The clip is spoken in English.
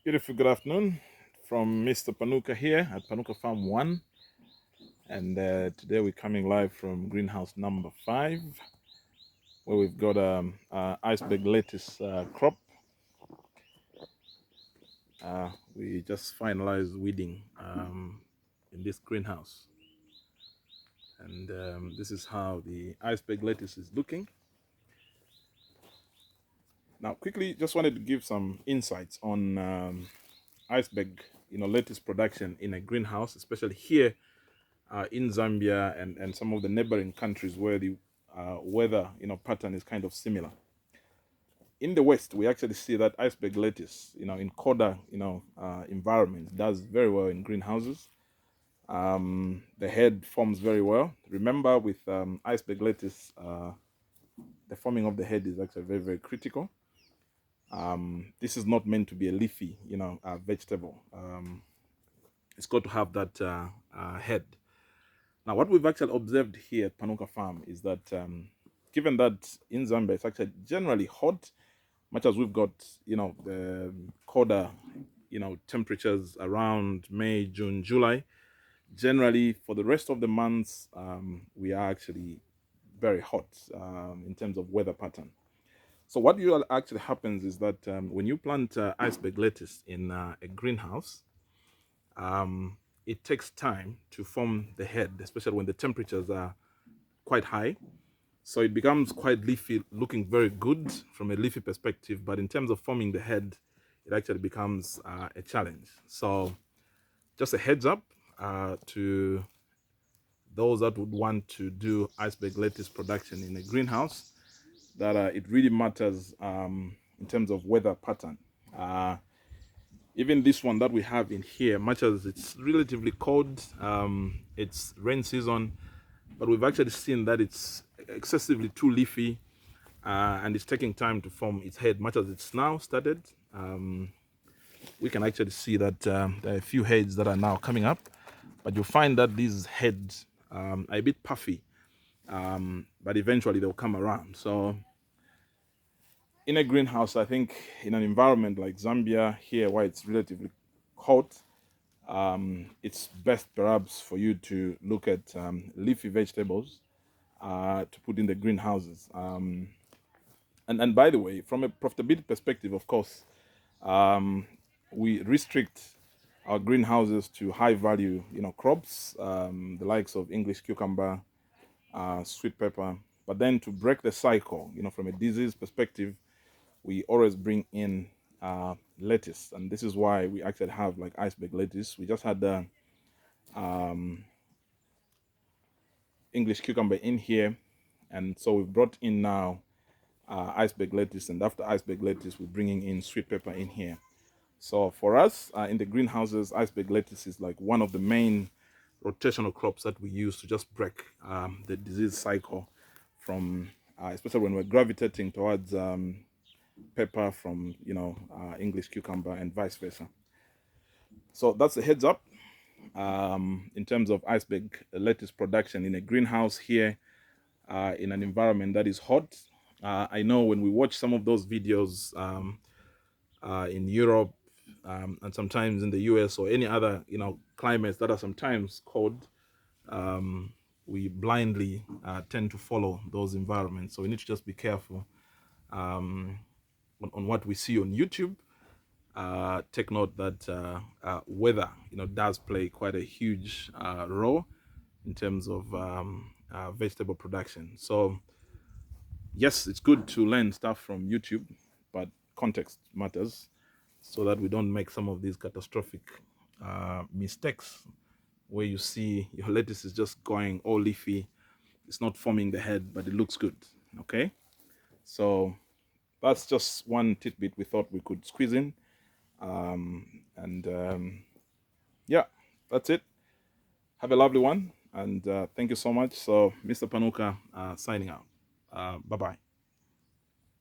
Beautiful good afternoon from Mr. Panuka here at Panuka Farm 1. And today we're coming live from greenhouse number 5, where we've got iceberg lettuce crop. We just finalized weeding in this greenhouse. And this is how the iceberg lettuce is looking. Now, quickly, just wanted to give some insights on iceberg, lettuce production in a greenhouse, especially here in Zambia and some of the neighboring countries where the weather, pattern is kind of similar. In the West, we actually see that iceberg lettuce, in colder, environments, does very well in greenhouses. The head forms very well. Remember, with iceberg lettuce, the forming of the head is actually very, very critical. This is not meant to be a leafy, vegetable. It's got to have that head. Now, what we've actually observed here at Panuka Farm is that given that in Zambia it's actually generally hot, much as we've got, the colder, temperatures around May, June, July, generally for the rest of the months, we are actually very hot in terms of weather pattern. So what actually happens is that when you plant iceberg lettuce in a greenhouse, it takes time to form the head, especially when the temperatures are quite high. So it becomes quite leafy, looking very good from a leafy perspective, but in terms of forming the head, it actually becomes a challenge. So just a heads up to those that would want to do iceberg lettuce production in a greenhouse, that it really matters in terms of weather pattern. Even this one that we have in here, much as it's relatively cold, it's rain season, but we've actually seen that it's excessively too leafy and it's taking time to form its head. Much as it's now started, we can actually see that there are a few heads that are now coming up, but you'll find that these heads are a bit puffy, but eventually they'll come around. So in a greenhouse, I think in an environment like Zambia here, where it's relatively hot, it's best perhaps for you to look at leafy vegetables to put in the greenhouses. And by the way, from a profitability perspective, of course, we restrict our greenhouses to high value, crops, the likes of English cucumber, sweet pepper. But then to break the cycle, from a disease perspective, we always bring in lettuce, and this is why we actually have like iceberg lettuce. We just had the English cucumber in here, and so we've brought in now iceberg lettuce, and after iceberg lettuce we're bringing in sweet pepper in here. So for us in the greenhouses, iceberg lettuce is like one of the main rotational crops that we use to just break the disease cycle from especially when we're gravitating towards pepper from English cucumber and vice versa. So that's a heads up in terms of iceberg lettuce production in a greenhouse here in an environment that is hot. I know when we watch some of those videos in Europe and sometimes in the US or any other climates that are sometimes cold, we blindly tend to follow those environments. So we need to just be careful on what we see on YouTube. Take note that weather, does play quite a huge role in terms of vegetable production. So yes, it's good to learn stuff from YouTube, but context matters, so that we don't make some of these catastrophic mistakes where you see your lettuce is just going all leafy, it's not forming the head, but it looks good. Okay, so that's just one tidbit we thought we could squeeze in. Yeah, that's it. Have a lovely one, and thank you so much. So Mr. Panuka signing out. Bye-bye.